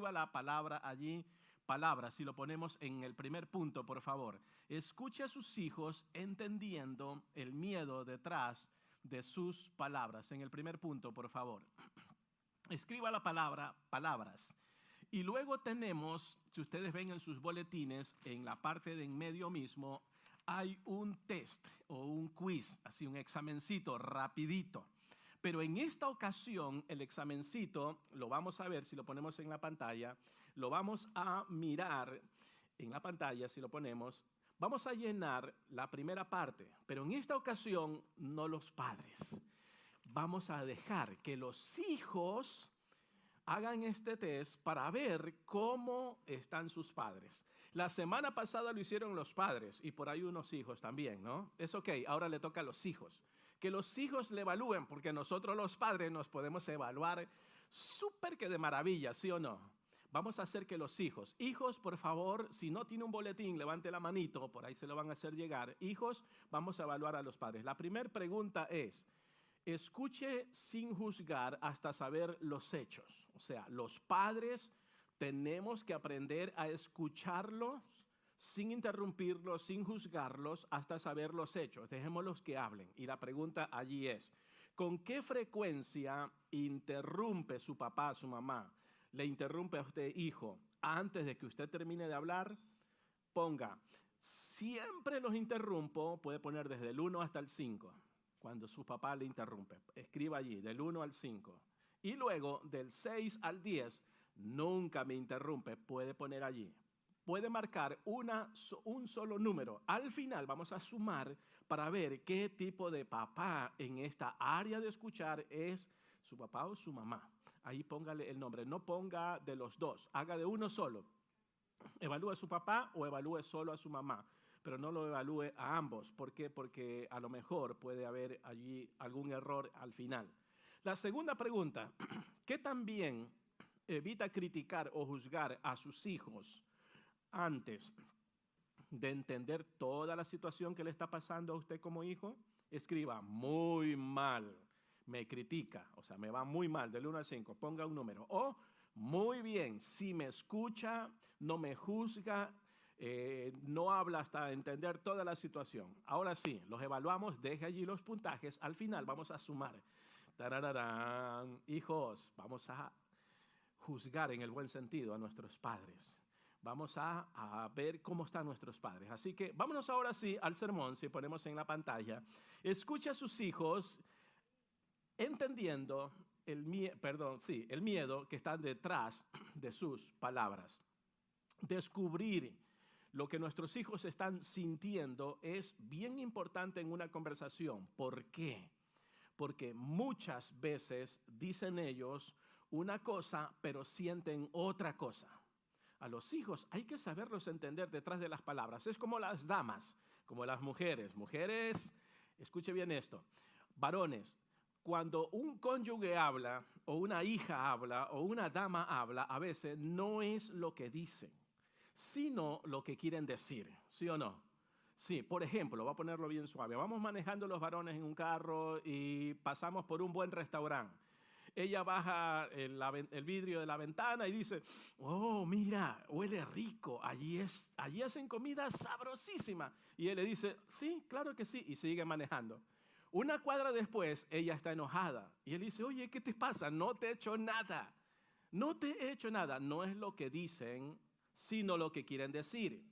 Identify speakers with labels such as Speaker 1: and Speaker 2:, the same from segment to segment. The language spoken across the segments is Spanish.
Speaker 1: escriba la palabra allí, palabras, si lo ponemos en el primer punto, por favor. Escuche a sus hijos entendiendo el miedo detrás de sus palabras. En el primer punto, por favor. Escriba la palabra, palabras. Y luego tenemos, si ustedes ven en sus boletines, en la parte de en medio mismo, hay un test o un quiz, así un examencito rapidito. Pero en esta ocasión el examencito, lo vamos a ver si lo ponemos en la pantalla, lo vamos a mirar en la pantalla si lo ponemos. Vamos a llenar la primera parte, pero en esta ocasión no los padres. Vamos a dejar que los hijos hagan este test para ver cómo están sus padres. La semana pasada lo hicieron los padres y por ahí unos hijos también, ¿no? Es ok, ahora le toca a los hijos. Que los hijos le evalúen, porque nosotros los padres nos podemos evaluar súper que de maravilla, ¿sí o no? Vamos a hacer que los hijos, por favor, si no tiene un boletín, levante la manito, por ahí se lo van a hacer llegar. Hijos, vamos a evaluar a los padres. La primera pregunta es, escuche sin juzgar hasta saber los hechos. O sea, los padres tenemos que aprender a escucharlos sin interrumpirlos, sin juzgarlos, hasta saber los hechos. Dejémoslos que hablen. Y la pregunta allí es, ¿con qué frecuencia interrumpe su papá, su mamá? ¿Le interrumpe a usted, hijo, antes de que usted termine de hablar? Ponga, siempre los interrumpo, puede poner desde el 1 hasta el 5, cuando su papá le interrumpe. Escriba allí, del 1 al 5. Y luego, del 6 al 10, nunca me interrumpe, puede poner allí. Puede marcar un solo número. Al final vamos a sumar para ver qué tipo de papá en esta área de escuchar es su papá o su mamá. Ahí póngale el nombre. No ponga de los dos, haga de uno solo. Evalúe a su papá o evalúe solo a su mamá, pero no lo evalúe a ambos. ¿Por qué? Porque a lo mejor puede haber allí algún error al final. La segunda pregunta, ¿qué también evita criticar o juzgar a sus hijos antes de entender toda la situación que le está pasando a usted como hijo? Escriba, muy mal, me critica, o sea, me va muy mal, del 1 al 5, ponga un número. O, muy bien, si me escucha, no me juzga, no habla hasta entender toda la situación. Ahora sí, los evaluamos, deje allí los puntajes, al final vamos a sumar. Tarararán. Hijos, vamos a juzgar en el buen sentido a nuestros padres. Vamos a ver cómo están nuestros padres. Así que vámonos ahora sí al sermón, si ponemos en la pantalla. Escucha a sus hijos entendiendo el miedo que está detrás de sus palabras. Descubrir lo que nuestros hijos están sintiendo es bien importante en una conversación. ¿Por qué? Porque muchas veces dicen ellos una cosa, pero sienten otra cosa. A los hijos hay que saberlos entender detrás de las palabras. Es como las damas, como las mujeres. Mujeres, escuche bien esto. Varones, cuando un cónyuge habla, o una hija habla, o una dama habla, a veces no es lo que dicen, sino lo que quieren decir. ¿Sí o no? Sí, por ejemplo, voy a ponerlo bien suave. Vamos manejando los varones en un carro y pasamos por un buen restaurante. Ella baja el vidrio de la ventana y dice, oh, mira, huele rico, allí hacen comida sabrosísima. Y él le dice, sí, claro que sí, y sigue manejando. Una cuadra después, ella está enojada y él dice, oye, ¿qué te pasa? No te he hecho nada. No te he hecho nada. No es lo que dicen, sino lo que quieren decir.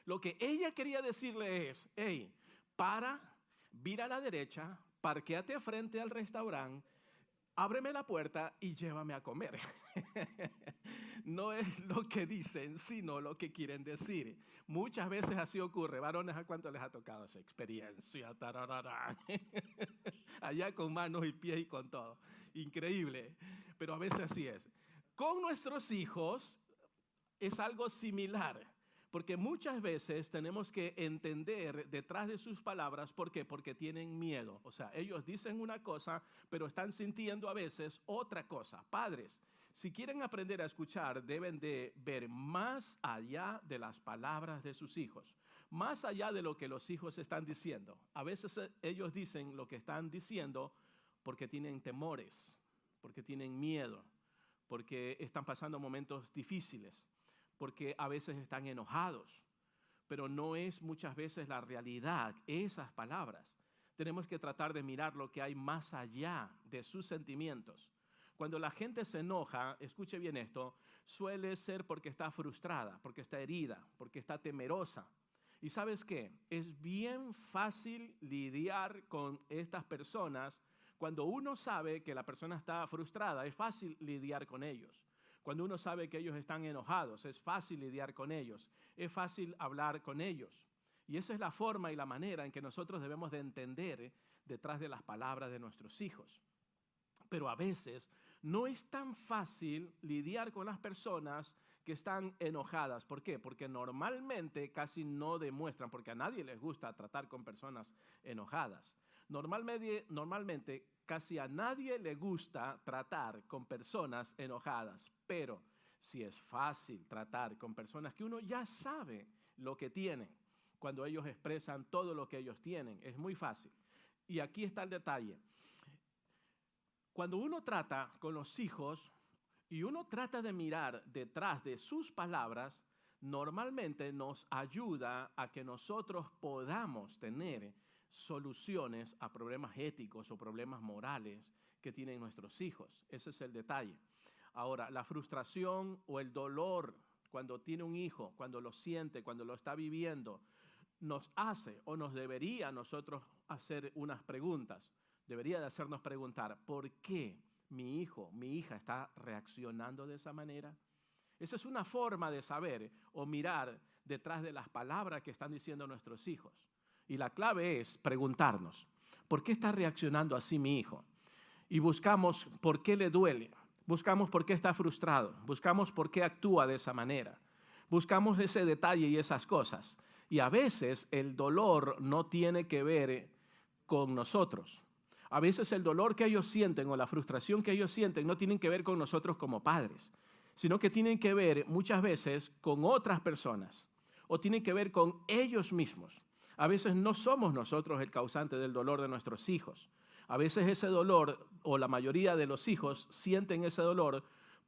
Speaker 1: Lo que ella quería decirle es, hey, vira a la derecha, parquéate frente al restaurante, ábreme la puerta y llévame a comer. No es lo que dicen, sino lo que quieren decir. Muchas veces así ocurre. Varones, ¿a cuánto les ha tocado esa experiencia? Tararara. Allá con manos y pies y con todo. Increíble. Pero a veces así es. Con nuestros hijos es algo similar. Porque muchas veces tenemos que entender detrás de sus palabras, ¿por qué? Porque tienen miedo. O sea, ellos dicen una cosa, pero están sintiendo a veces otra cosa. Padres, si quieren aprender a escuchar, deben de ver más allá de las palabras de sus hijos, más allá de lo que los hijos están diciendo. A veces ellos dicen lo que están diciendo porque tienen temores, porque tienen miedo, porque están pasando momentos difíciles, porque a veces están enojados, pero no es muchas veces la realidad esas palabras. Tenemos que tratar de mirar lo que hay más allá de sus sentimientos. Cuando la gente se enoja, escuche bien esto, suele ser porque está frustrada, porque está herida, porque está temerosa. ¿Y sabes qué? Es bien fácil lidiar con estas personas. Cuando uno sabe que la persona está frustrada, es fácil lidiar con ellos. Cuando uno sabe que ellos están enojados, es fácil lidiar con ellos. Es fácil hablar con ellos. Y esa es la forma y la manera en que nosotros debemos de entender detrás de las palabras de nuestros hijos. Pero a veces no es tan fácil lidiar con las personas que están enojadas. ¿Por qué? Porque normalmente casi no demuestran, porque a nadie les gusta tratar con personas enojadas. Normalmente casi a nadie le gusta tratar con personas enojadas, pero si es fácil tratar con personas que uno ya sabe lo que tienen, cuando ellos expresan todo lo que ellos tienen, es muy fácil. Y aquí está el detalle. Cuando uno trata con los hijos y uno trata de mirar detrás de sus palabras, normalmente nos ayuda a que nosotros podamos tener soluciones a problemas éticos o problemas morales que tienen nuestros hijos. Ese es el detalle. Ahora, la frustración o el dolor cuando tiene un hijo, cuando lo siente, cuando lo está viviendo, nos hace o nos debería nosotros hacer unas preguntas. Debería de hacernos preguntar, ¿por qué mi hijo, mi hija está reaccionando de esa manera? Esa es una forma de saber o mirar detrás de las palabras que están diciendo nuestros hijos. Y la clave es preguntarnos, ¿por qué está reaccionando así mi hijo? Y buscamos por qué le duele, buscamos por qué está frustrado, buscamos por qué actúa de esa manera. Buscamos ese detalle y esas cosas. Y a veces el dolor no tiene que ver con nosotros. A veces el dolor que ellos sienten o la frustración que ellos sienten no tienen que ver con nosotros como padres, sino que tienen que ver muchas veces con otras personas o tienen que ver con ellos mismos. A veces no somos nosotros el causante del dolor de nuestros hijos. A veces ese dolor, o la mayoría de los hijos sienten ese dolor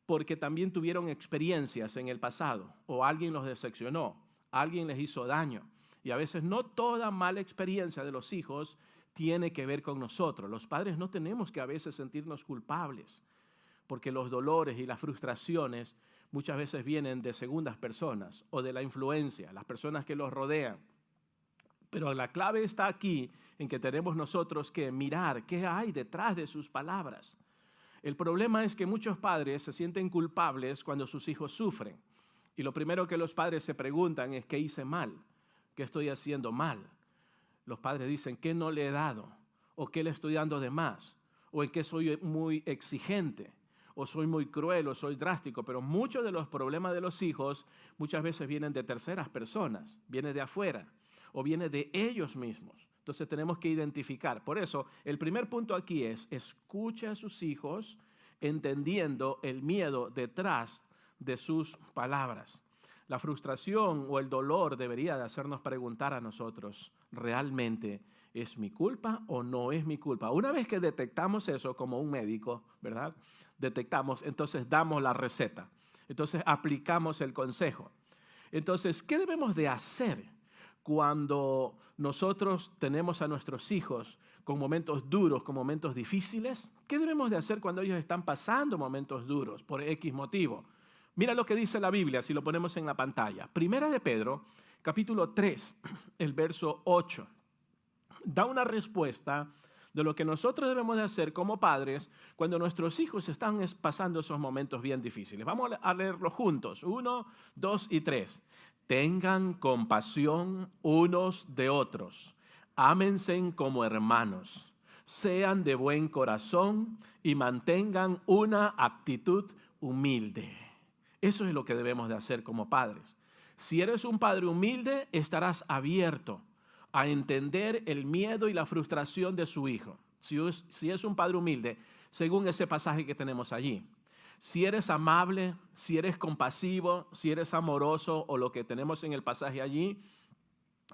Speaker 1: porque también tuvieron experiencias en el pasado o alguien los decepcionó, alguien les hizo daño. Y a veces no toda mala experiencia de los hijos tiene que ver con nosotros. Los padres no tenemos que a veces sentirnos culpables, porque los dolores y las frustraciones muchas veces vienen de segundas personas o de la influencia, las personas que los rodean. Pero la clave está aquí en que tenemos nosotros que mirar qué hay detrás de sus palabras. El problema es que muchos padres se sienten culpables cuando sus hijos sufren. Y lo primero que los padres se preguntan es, ¿qué hice mal? ¿Qué estoy haciendo mal? Los padres dicen, ¿qué no le he dado? ¿O qué le estoy dando de más? ¿O en qué soy muy exigente? ¿O soy muy cruel? ¿O soy drástico? Pero muchos de los problemas de los hijos muchas veces vienen de terceras personas, vienen de afuera o vienen de ellos mismos. Entonces tenemos que identificar. Por eso, el primer punto aquí es, escuche a sus hijos entendiendo el miedo detrás de sus palabras. La frustración o el dolor debería de hacernos preguntar a nosotros, ¿realmente es mi culpa o no es mi culpa? Una vez que detectamos eso como un médico, ¿verdad? Detectamos, entonces damos la receta. Entonces aplicamos el consejo. Entonces, ¿qué debemos de hacer cuando nosotros tenemos a nuestros hijos con momentos duros, con momentos difíciles? ¿Qué debemos de hacer cuando ellos están pasando momentos duros por X motivo? Mira lo que dice la Biblia, si lo ponemos en la pantalla. Primera de Pedro, capítulo 3, el verso 8. Da una respuesta de lo que nosotros debemos de hacer como padres cuando nuestros hijos están pasando esos momentos bien difíciles. Vamos a leerlo juntos. 1, 2 y 3. Tengan compasión unos de otros. Ámense como hermanos. Sean de buen corazón y mantengan una actitud humilde. Eso es lo que debemos de hacer como padres. Si eres un padre humilde, estarás abierto a entender el miedo y la frustración de su hijo. Si es un padre humilde, según ese pasaje que tenemos allí. Si eres amable, si eres compasivo, si eres amoroso o lo que tenemos en el pasaje allí,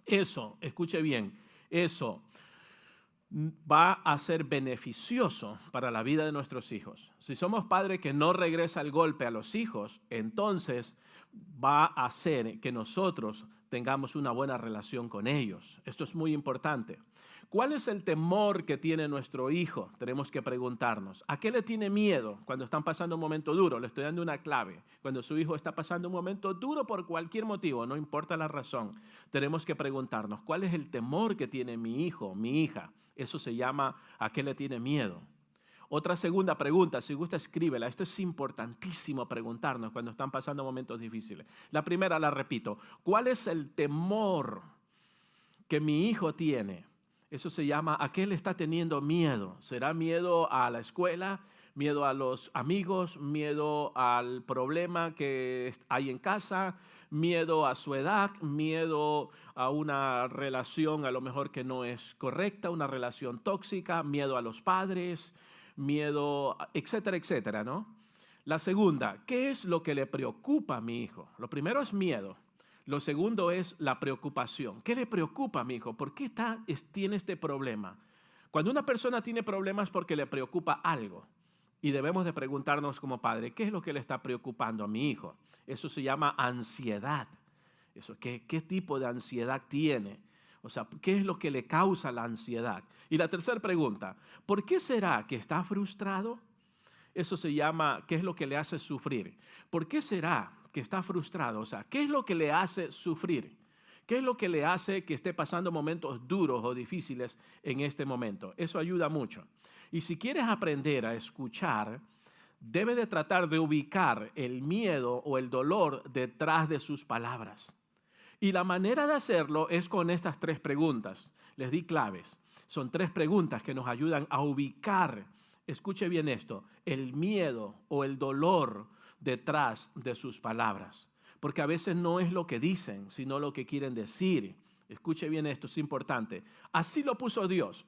Speaker 1: eso, escuche bien, eso va a ser beneficioso para la vida de nuestros hijos. Si somos padres que no regresa el golpe a los hijos, entonces va a hacer que nosotros tengamos una buena relación con ellos. Esto es muy importante. ¿Cuál es el temor que tiene nuestro hijo? Tenemos que preguntarnos. ¿A qué le tiene miedo cuando están pasando un momento duro? Le estoy dando una clave. Cuando su hijo está pasando un momento duro por cualquier motivo, no importa la razón, tenemos que preguntarnos, ¿cuál es el temor que tiene mi hijo, mi hija? Eso se llama ¿a qué le tiene miedo? Otra segunda pregunta, si gusta escríbela. Esto es importantísimo preguntarnos cuando están pasando momentos difíciles. La primera la repito. ¿Cuál es el temor que mi hijo tiene? Eso se llama ¿a qué le está teniendo miedo? ¿Será miedo a la escuela? ¿Miedo a los amigos? ¿Miedo al problema que hay en casa? ¿Miedo a su edad? ¿Miedo a una relación a lo mejor que no es correcta? ¿Una relación tóxica? ¿Miedo a los padres? Miedo, etcétera, etcétera, ¿no? La segunda, ¿qué es lo que le preocupa a mi hijo? Lo primero es miedo. Lo segundo es la preocupación. ¿Qué le preocupa a mi hijo? ¿Por qué tiene este problema? Cuando una persona tiene problemas es porque le preocupa algo. Y debemos de preguntarnos como padre, ¿qué es lo que le está preocupando a mi hijo? Eso se llama ansiedad. ¿Qué tipo de ansiedad tiene? O sea, ¿qué es lo que le causa la ansiedad? Y la tercera pregunta, ¿por qué será que está frustrado? Eso se llama, ¿qué es lo que le hace sufrir? ¿Por qué será que está frustrado? O sea, ¿qué es lo que le hace sufrir? ¿Qué es lo que le hace que esté pasando momentos duros o difíciles en este momento? Eso ayuda mucho. Y si quieres aprender a escuchar, debe de tratar de ubicar el miedo o el dolor detrás de sus palabras. Y la manera de hacerlo es con estas tres preguntas. Les di claves. Son tres preguntas que nos ayudan a ubicar, escuche bien esto, el miedo o el dolor detrás de sus palabras. Porque a veces no es lo que dicen, sino lo que quieren decir. Escuche bien esto, es importante. Así lo puso Dios.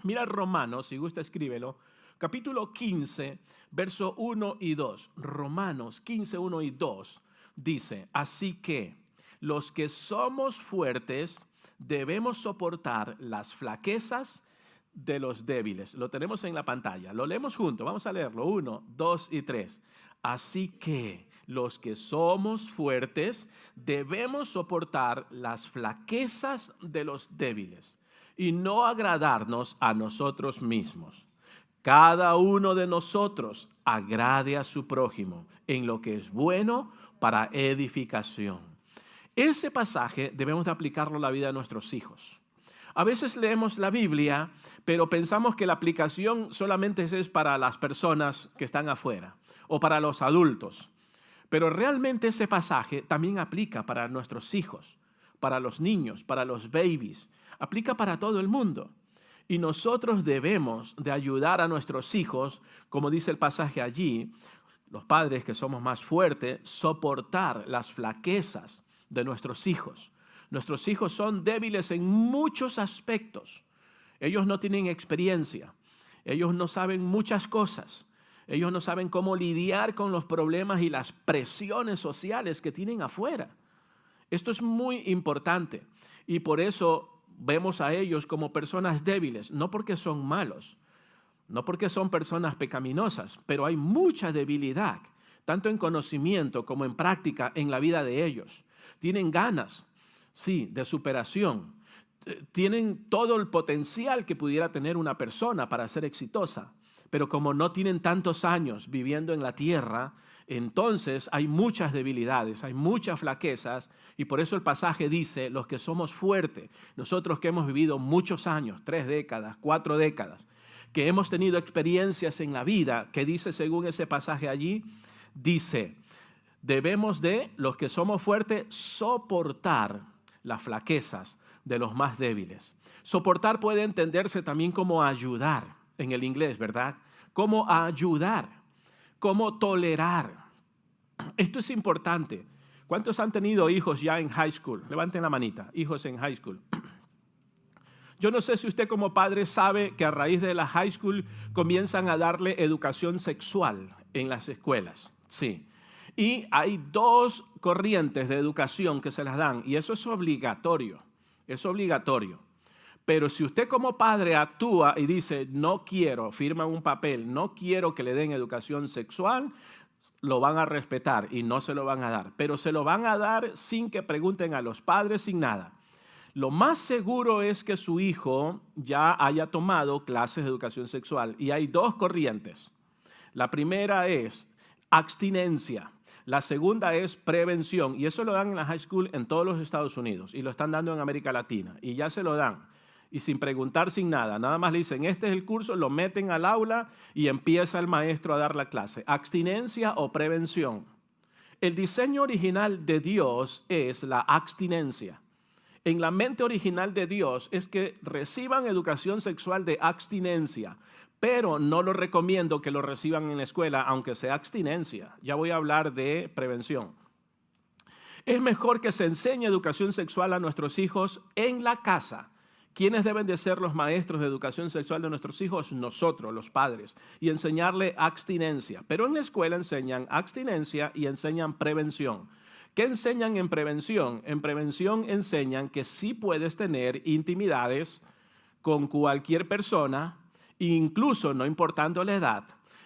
Speaker 1: Mira Romanos, si gusta escríbelo, capítulo 15, verso 1 y 2. Romanos 15, 1 y 2 dice, así que los que somos fuertes debemos soportar las flaquezas de los débiles. Lo tenemos en la pantalla. Lo leemos juntos. Vamos a leerlo. 1, 2 y 3. Así que los que somos fuertes debemos soportar las flaquezas de los débiles y no agradarnos a nosotros mismos. Cada uno de nosotros agrade a su prójimo en lo que es bueno para edificación. Ese pasaje debemos de aplicarlo a la vida de nuestros hijos. A veces leemos la Biblia, pero pensamos que la aplicación solamente es para las personas que están afuera o para los adultos. Pero realmente ese pasaje también aplica para nuestros hijos, para los niños, para los babies. Aplica para todo el mundo. Y nosotros debemos de ayudar a nuestros hijos, como dice el pasaje allí, los padres que somos más fuertes, soportar las flaquezas de nuestros hijos. Nuestros hijos son débiles en muchos aspectos. Ellos no tienen experiencia. Ellos no saben muchas cosas. Ellos no saben cómo lidiar con los problemas y las presiones sociales que tienen afuera. Esto es muy importante. Y por eso vemos a ellos como personas débiles. No porque son malos. No porque son personas pecaminosas. Pero hay mucha debilidad, tanto en conocimiento como en práctica en la vida de ellos. Tienen ganas, sí, de superación. Tienen todo el potencial que pudiera tener una persona para ser exitosa. Pero como no tienen tantos años viviendo en la tierra, entonces hay muchas debilidades, hay muchas flaquezas. Y por eso el pasaje dice, los que somos fuertes, nosotros que hemos vivido muchos años, 3 décadas, 4 décadas, que hemos tenido experiencias en la vida, que dice según ese pasaje allí, dice, debemos de, los que somos fuertes, soportar las flaquezas de los más débiles. Soportar puede entenderse también como ayudar, en el inglés, ¿verdad? Como ayudar, como tolerar. Esto es importante. ¿Cuántos han tenido hijos ya en high school? Levanten la manita, hijos en high school. Yo no sé si usted como padre sabe que a raíz de la high school comienzan a darle educación sexual en las escuelas. Sí. Y hay 2 corrientes de educación que se las dan y eso es obligatorio. Es obligatorio. Pero si usted como padre actúa y dice, no quiero, firma un papel, no quiero que le den educación sexual, lo van a respetar y no se lo van a dar. Pero se lo van a dar sin que pregunten a los padres, sin nada. Lo más seguro es que su hijo ya haya tomado clases de educación sexual. Y hay dos corrientes. La primera es abstinencia. La segunda es prevención. Y eso lo dan en la high school en todos los Estados Unidos. Y lo están dando en América Latina. Y ya se lo dan. Y sin preguntar, sin nada. Nada más le dicen, este es el curso, lo meten al aula y empieza el maestro a dar la clase. Abstinencia o prevención. El diseño original de Dios es la abstinencia. En la mente original de Dios es que reciban educación sexual de abstinencia, pero no lo recomiendo que lo reciban en la escuela, aunque sea abstinencia. Ya voy a hablar de prevención. Es mejor que se enseñe educación sexual a nuestros hijos en la casa. ¿Quiénes deben de ser los maestros de educación sexual de nuestros hijos? Nosotros, los padres, y enseñarle abstinencia. Pero en la escuela enseñan abstinencia y enseñan prevención. ¿Qué enseñan en prevención? En prevención enseñan que sí puedes tener intimidades con cualquier persona, incluso no importando la edad,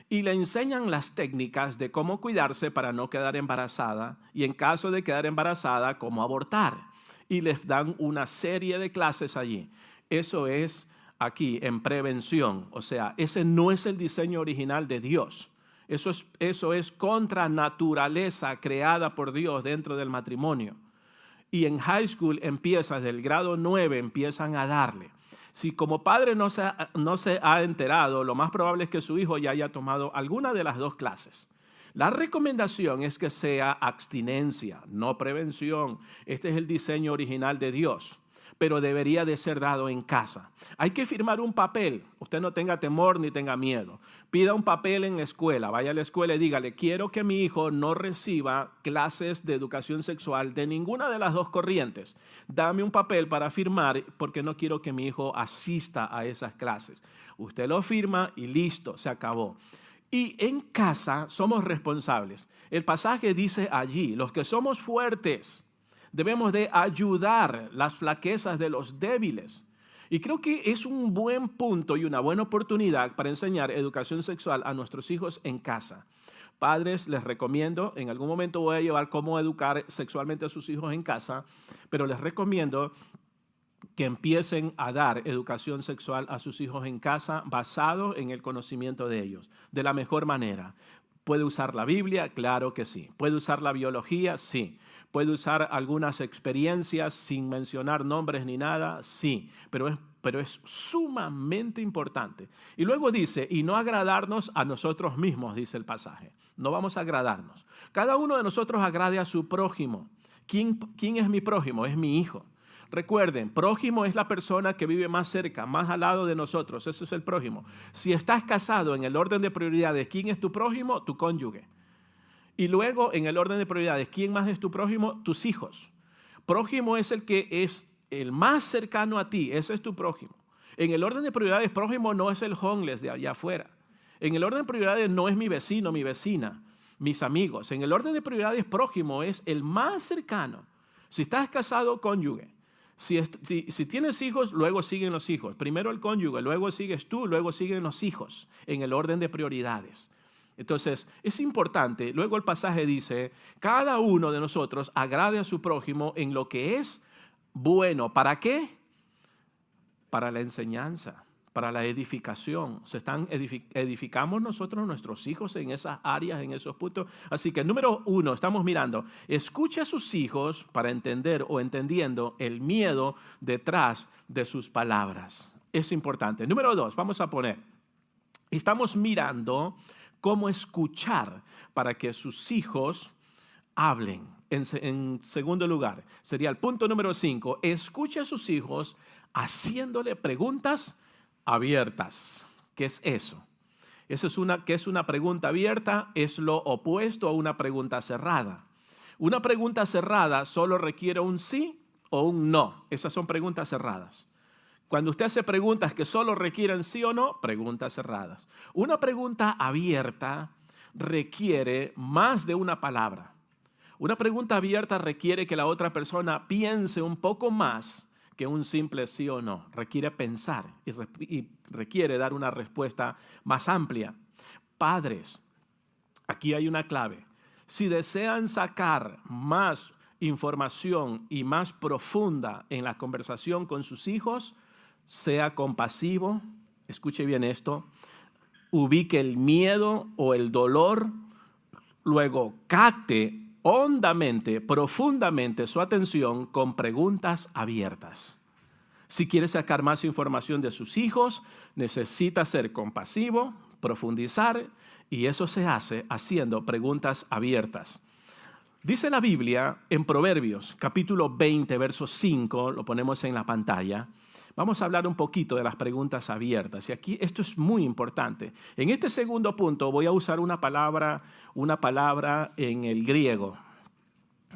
Speaker 1: y le enseñan las técnicas de cómo cuidarse para no quedar embarazada y en caso de quedar embarazada, cómo abortar. Y les dan una serie de clases allí. Eso es aquí en prevención. O sea, ese no es el diseño original de Dios. Eso es contra naturaleza creada por Dios dentro del matrimonio. Y en high school empiezas, del grado 9 empiezan a darle. Si como padre no se ha enterado, lo más probable es que su hijo ya haya tomado alguna de las dos clases. La recomendación es que sea abstinencia, no prevención. Este es el diseño original de Dios, pero debería de ser dado en casa. Hay que firmar un papel. Usted no tenga temor ni tenga miedo. Pida un papel en la escuela. Vaya a la escuela y dígale, quiero que mi hijo no reciba clases de educación sexual de ninguna de las dos corrientes. Dame un papel para firmar porque no quiero que mi hijo asista a esas clases. Usted lo firma y listo, se acabó. Y en casa somos responsables. El pasaje dice allí, los que somos fuertes debemos de ayudar las flaquezas de los débiles. Y creo que es un buen punto y una buena oportunidad para enseñar educación sexual a nuestros hijos en casa. Padres, les recomiendo, en algún momento voy a llevar cómo educar sexualmente a sus hijos en casa, pero les recomiendo que empiecen a dar educación sexual a sus hijos en casa basado en el conocimiento de ellos, de la mejor manera. ¿Puede usar la Biblia? Claro que sí. ¿Puede usar la biología? Sí. ¿Puede usar algunas experiencias sin mencionar nombres ni nada? Sí, pero es sumamente importante. Y luego dice, y no agradarnos a nosotros mismos, dice el pasaje. No vamos a agradarnos. Cada uno de nosotros agrade a su prójimo. ¿Quién es mi prójimo? Es mi hijo. Recuerden, prójimo es la persona que vive más cerca, más al lado de nosotros. Ese es el prójimo. Si estás casado, en el orden de prioridades, ¿quién es tu prójimo? Tu cónyuge. Y luego, en el orden de prioridades, ¿quién más es tu prójimo? Tus hijos. Prójimo es el que es el más cercano a ti. Ese es tu prójimo. En el orden de prioridades, prójimo no es el homeless de allá afuera. En el orden de prioridades no es mi vecino, mi vecina, mis amigos. En el orden de prioridades, prójimo es el más cercano. Si estás casado, cónyuge. Si tienes hijos, luego siguen los hijos. Primero el cónyuge, luego sigues tú, luego siguen los hijos en el orden de prioridades. Entonces, es importante. Luego el pasaje dice, cada uno de nosotros agrade a su prójimo en lo que es bueno. ¿Para qué? Para la enseñanza, para la edificación. Edificamos nosotros nuestros hijos en esas áreas, en esos puntos. Así que número 1, estamos mirando, escuche a sus hijos para entender o entendiendo el miedo detrás de sus palabras. Es importante. Número 2, vamos a poner, estamos mirando cómo escuchar para que sus hijos hablen. En segundo lugar, sería el punto número 5, escuche a sus hijos haciéndole preguntas abiertas. ¿Qué es eso? ¿Qué es una pregunta abierta? Es lo opuesto a una pregunta cerrada. Una pregunta cerrada solo requiere un sí o un no. Esas son preguntas cerradas. Cuando usted hace preguntas que solo requieren sí o no, preguntas cerradas. Una pregunta abierta requiere más de una palabra. Una pregunta abierta requiere que la otra persona piense un poco más que un simple sí o no. Requiere pensar y requiere dar una respuesta más amplia. Padres, aquí hay una clave. Si desean sacar más información y más profunda en la conversación con sus hijos, sea compasivo, escuche bien esto, ubique el miedo o el dolor, luego capte hondamente, profundamente su atención con preguntas abiertas. Si quiere sacar más información de sus hijos, necesita ser compasivo, profundizar, y eso se hace haciendo preguntas abiertas. Dice la Biblia en Proverbios, capítulo 20, verso 5, lo ponemos en la pantalla. Vamos a hablar un poquito de las preguntas abiertas. Y aquí esto es muy importante. En este segundo punto voy a usar una palabra en el griego.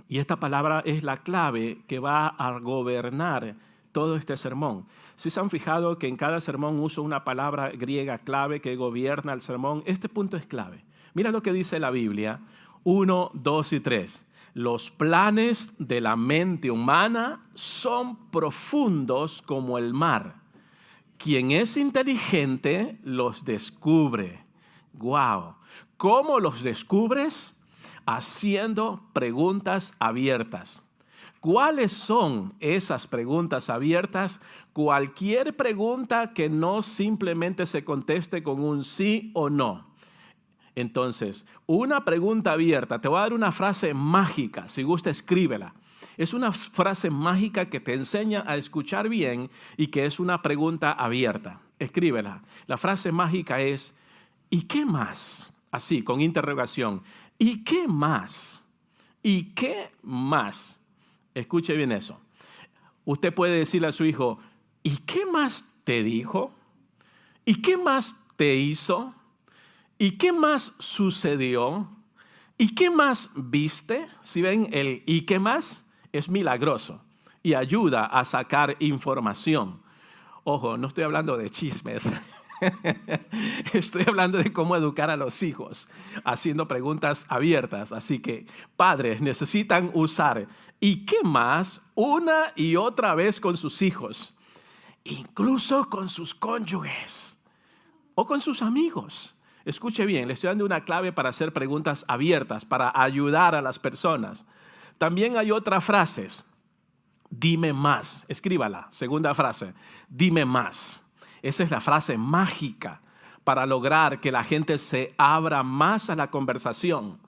Speaker 1: Y esta palabra es la clave que va a gobernar todo este sermón. Si se han fijado que en cada sermón uso una palabra griega clave que gobierna el sermón, este punto es clave. Mira lo que dice la Biblia, 1, 2 y 3. Los planes de la mente humana son profundos como el mar. Quien es inteligente los descubre. ¡Wow! ¿Cómo los descubres? Haciendo preguntas abiertas. ¿Cuáles son esas preguntas abiertas? Cualquier pregunta que no simplemente se conteste con un sí o no. Entonces, una pregunta abierta, te voy a dar una frase mágica, si gusta escríbela. Es una frase mágica que te enseña a escuchar bien y que es una pregunta abierta. Escríbela. La frase mágica es, ¿y qué más? Así, con interrogación. ¿Y qué más? ¿Y qué más? Escuche bien eso. Usted puede decirle a su hijo, ¿y qué más te dijo? ¿Y qué más te hizo? ¿Y qué más sucedió? ¿Y qué más viste? Si ven, el ¿y qué más? Es milagroso y ayuda a sacar información. Ojo, no estoy hablando de chismes. Estoy hablando de cómo educar a los hijos, haciendo preguntas abiertas. Así que, padres, necesitan usar ¿y qué más? Una y otra vez con sus hijos, incluso con sus cónyuges o con sus amigos. Escuche bien, le estoy dando una clave para hacer preguntas abiertas, para ayudar a las personas. También hay otras frases. Dime más. Escríbala. Segunda frase. Dime más. Esa es la frase mágica para lograr que la gente se abra más a la conversación.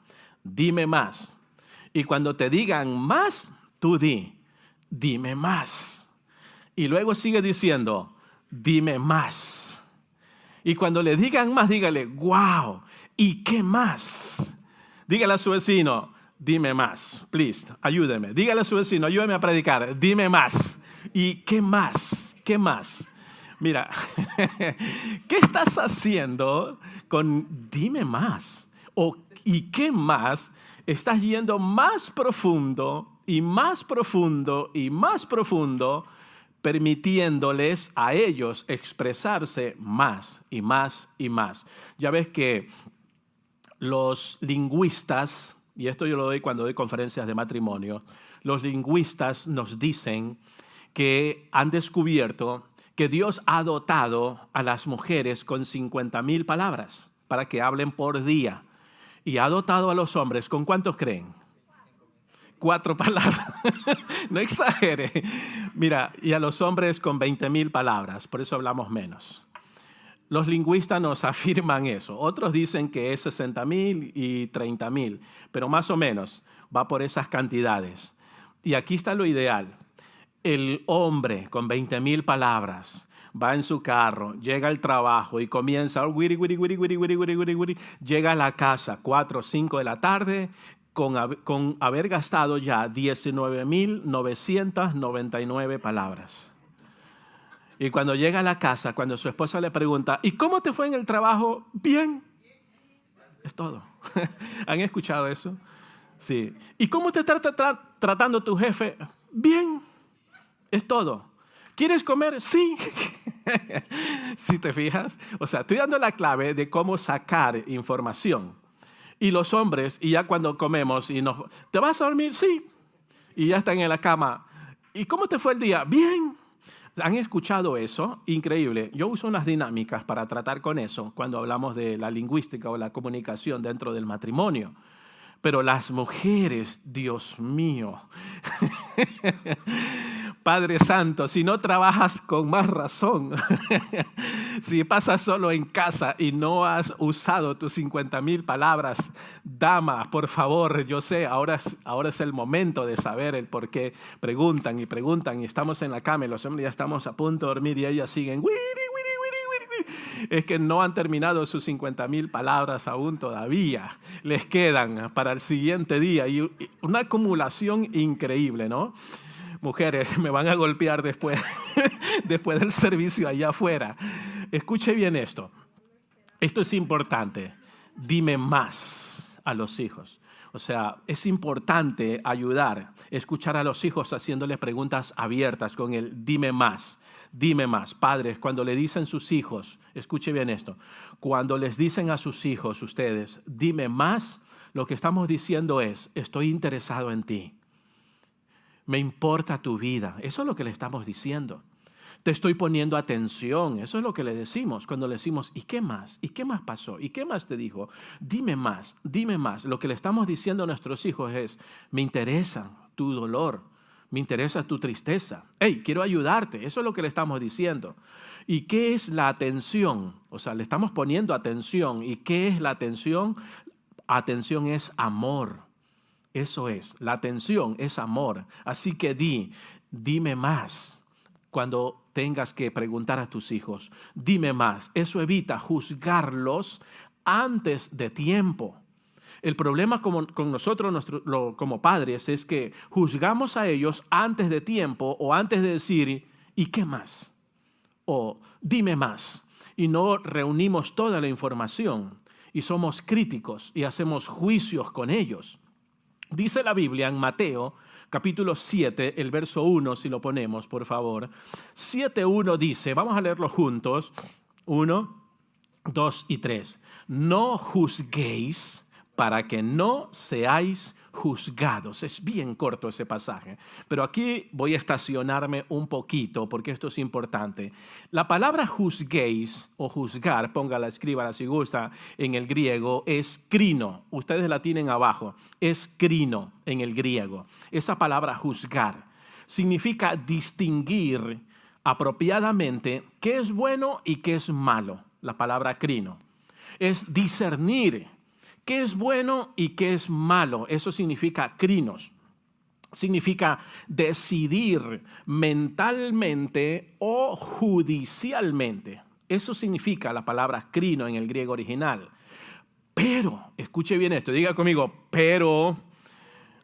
Speaker 1: Dime más. Y cuando te digan más, tú dime más. Y luego sigue diciendo, dime más. Y cuando le digan más, dígale, wow, ¿y qué más? Dígale a su vecino, dime más, please, ayúdeme. Dígale a su vecino, ayúdeme a predicar, dime más. ¿Y qué más? ¿Qué más? Mira, ¿qué estás haciendo con dime más? O ¿y qué más? Estás yendo más profundo y más profundo y más profundo, permitiéndoles a ellos expresarse más y más y más. Ya ves que los lingüistas, y esto yo lo doy cuando doy conferencias de matrimonio, los lingüistas nos dicen que han descubierto que Dios ha dotado a las mujeres con 50,000 palabras para que hablen por día. Y ha dotado a los hombres, ¿con cuántos creen? 4 palabras. No exagere. Mira, y a los hombres con 20,000 palabras, por eso hablamos menos. Los lingüistas nos afirman eso. Otros dicen que es 60,000 y 30,000, pero más o menos va por esas cantidades. Y aquí está lo ideal. El hombre con 20,000 palabras va en su carro, llega al trabajo y comienza, llega a la casa 4 o 5 de la tarde, con haber gastado ya 19,999 palabras. Y cuando llega a la casa, cuando su esposa le pregunta, ¿y cómo te fue en el trabajo? Bien. Es todo. ¿Han escuchado eso? Sí. ¿Y cómo te está tratando tu jefe? Bien. Es todo. ¿Quieres comer? Sí. ¿Sí te fijas? O sea, estoy dando la clave de cómo sacar información. Y los hombres, y ya cuando comemos, ¿te vas a dormir? Sí. Y ya están en la cama. ¿Y cómo te fue el día? Bien. ¿Han escuchado eso? Increíble. Yo uso unas dinámicas para tratar con eso cuando hablamos de la lingüística o la comunicación dentro del matrimonio. Pero las mujeres, Dios mío, Padre Santo, si no trabajas con más razón, si pasas solo en casa y no has usado tus 50,000 palabras, dama, por favor, yo sé, ahora es el momento de saber el por qué preguntan y estamos en la cama y los hombres ya estamos a punto de dormir y ellas siguen, "Wiri, wiri, wiri, wiri". Es que no han terminado sus 50,000 palabras aún todavía, les quedan para el siguiente día y una acumulación increíble, ¿no? Mujeres, me van a golpear después, después del servicio allá afuera. Escuche bien esto. Esto es importante. Dime más a los hijos. O sea, es importante ayudar, escuchar a los hijos haciéndoles preguntas abiertas con el dime más. Dime más. Padres, cuando le dicen sus hijos, escuche bien esto, cuando les dicen a sus hijos ustedes, dime más, lo que estamos diciendo es, estoy interesado en ti. Me importa tu vida. Eso es lo que le estamos diciendo. Te estoy poniendo atención. Eso es lo que le decimos cuando le decimos, ¿y qué más? ¿Y qué más pasó? ¿Y qué más te dijo? Dime más, dime más. Lo que le estamos diciendo a nuestros hijos es, me interesa tu dolor, me interesa tu tristeza. Hey, quiero ayudarte. Eso es lo que le estamos diciendo. ¿Y qué es la atención? O sea, le estamos poniendo atención. ¿Y qué es la atención? Atención es amor. Eso es, la atención es amor. Así que dime más cuando tengas que preguntar a tus hijos. Dime más. Eso evita juzgarlos antes de tiempo. El problema con nosotros como padres es que juzgamos a ellos antes de tiempo o antes de decir, ¿y qué más? O dime más. Y no reunimos toda la información y somos críticos y hacemos juicios con ellos. Dice la Biblia en Mateo, capítulo 7, el verso 1, si lo ponemos, por favor. 7:1 dice, vamos a leerlo juntos, 1, 2 y 3. No juzguéis para que no seáis juzgados. Es bien corto ese pasaje, pero aquí voy a estacionarme un poquito porque esto es importante. La palabra juzguéis o juzgar, póngala, escríbala si gusta, en el griego es krino. Ustedes la tienen abajo. Es krino en el griego. Esa palabra juzgar significa distinguir apropiadamente qué es bueno y qué es malo. La palabra krino es discernir qué es bueno y qué es malo. Eso significa krinos. Significa decidir mentalmente o judicialmente. Eso significa la palabra krino en el griego original. Pero, escuche bien esto, diga conmigo, pero,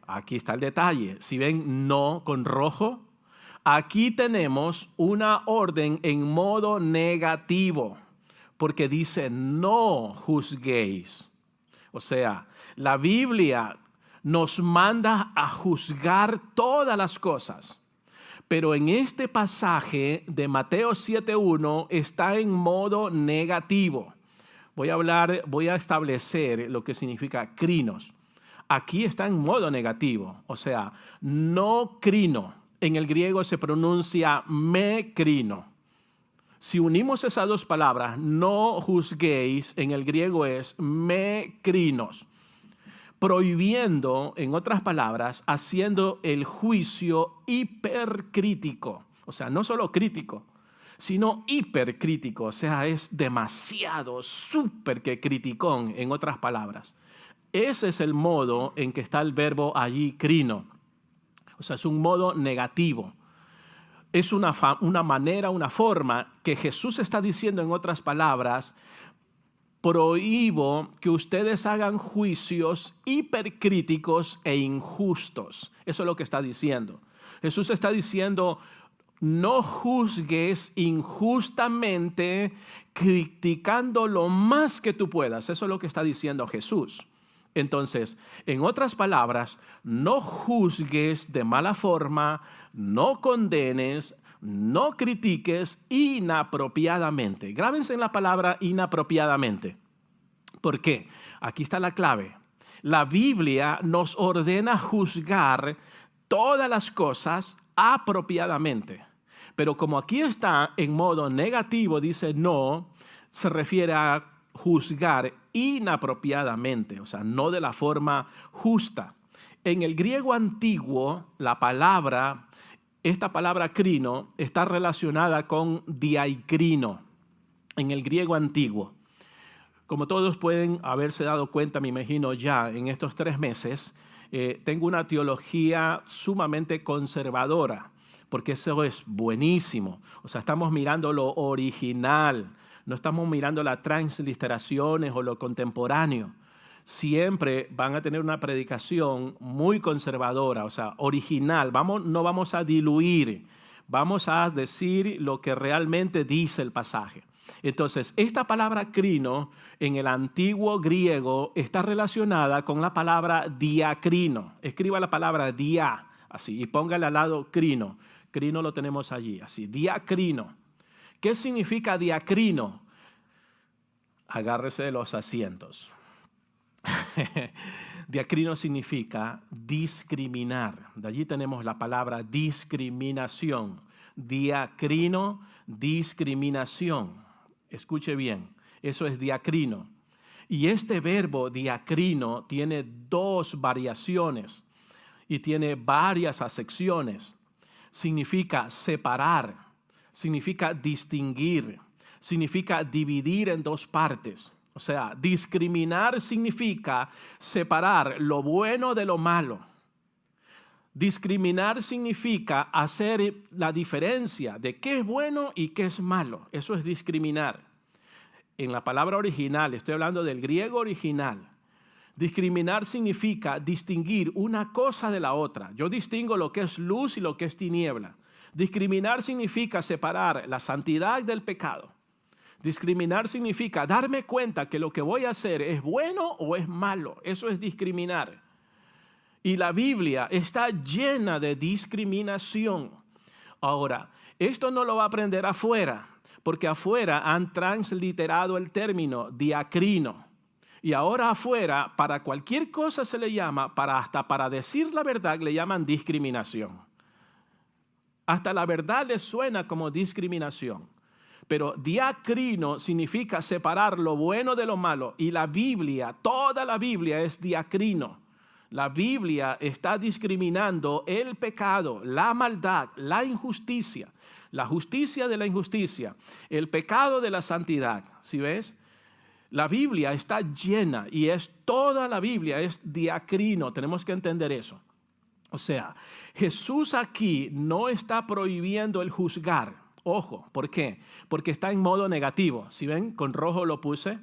Speaker 1: aquí está el detalle. Si ven no con rojo, aquí tenemos una orden en modo negativo, porque dice no juzguéis. O sea, la Biblia nos manda a juzgar todas las cosas. Pero en este pasaje de Mateo 7:1 está en modo negativo. Voy a establecer lo que significa krinos. Aquí está en modo negativo. O sea, no krino. En el griego se pronuncia me krino. Si unimos esas dos palabras, no juzguéis, en el griego es me krinos, prohibiendo, en otras palabras, haciendo el juicio hipercrítico. O sea, no solo crítico, sino hipercrítico. O sea, es demasiado, súper que criticón, en otras palabras. Ese es el modo en que está el verbo allí, krino. O sea, es un modo negativo. Es una manera, una forma que Jesús está diciendo en otras palabras, prohíbo que ustedes hagan juicios hipercríticos e injustos. Eso es lo que está diciendo. Jesús está diciendo, no juzgues injustamente criticando lo más que tú puedas. Eso es lo que está diciendo Jesús. Entonces, en otras palabras, no juzgues de mala forma, no condenes, no critiques inapropiadamente. Grábense en la palabra inapropiadamente. ¿Por qué? Aquí está la clave. La Biblia nos ordena juzgar todas las cosas apropiadamente. Pero como aquí está en modo negativo, dice no, se refiere a juzgar inapropiadamente, o sea, no de la forma justa. En el griego antiguo, esta palabra crino está relacionada con diaicrino, en el griego antiguo. Como todos pueden haberse dado cuenta, me imagino ya en estos 3 meses, tengo una teología sumamente conservadora, porque eso es buenísimo. O sea, estamos mirando lo original, no estamos mirando las transliteraciones o lo contemporáneo. Siempre van a tener una predicación muy conservadora, o sea, original. No vamos a diluir, vamos a decir lo que realmente dice el pasaje. Entonces, esta palabra crino en el antiguo griego está relacionada con la palabra diacrino. Escriba la palabra dia, así, y póngale al lado crino. Crino lo tenemos allí, así, diacrino. ¿Qué significa diacrino? Agárrese de los asientos. Diacrino significa discriminar. De allí tenemos la palabra discriminación. Diacrino, discriminación. Escuche bien, eso es diacrino. Y este verbo diacrino tiene 2 variaciones y tiene varias acepciones. Significa separar, significa distinguir, significa dividir en 2 partes. O sea, discriminar significa separar lo bueno de lo malo. Discriminar significa hacer la diferencia de qué es bueno y qué es malo. Eso es discriminar. En la palabra original, estoy hablando del griego original. Discriminar significa distinguir una cosa de la otra. Yo distingo lo que es luz y lo que es tiniebla. Discriminar significa separar la santidad del pecado. Discriminar significa darme cuenta que lo que voy a hacer es bueno o es malo. Eso es discriminar. Y la Biblia está llena de discriminación. Ahora, esto no lo va a aprender afuera, porque afuera han transliterado el término diacrino. Y ahora afuera, para cualquier cosa se le llama, hasta para decir la verdad, le llaman discriminación. Hasta la verdad les suena como discriminación. Pero diacrino significa separar lo bueno de lo malo. Y la Biblia, toda la Biblia es diacrino. La Biblia está discriminando el pecado, la maldad, la injusticia, la justicia de la injusticia, el pecado de la santidad. ¿Sí ves? La Biblia está llena y toda la Biblia es diacrino. Tenemos que entender eso. O sea, Jesús aquí no está prohibiendo el juzgar. Ojo, ¿por qué? Porque está en modo negativo. ¿Sí ven? Con rojo lo puse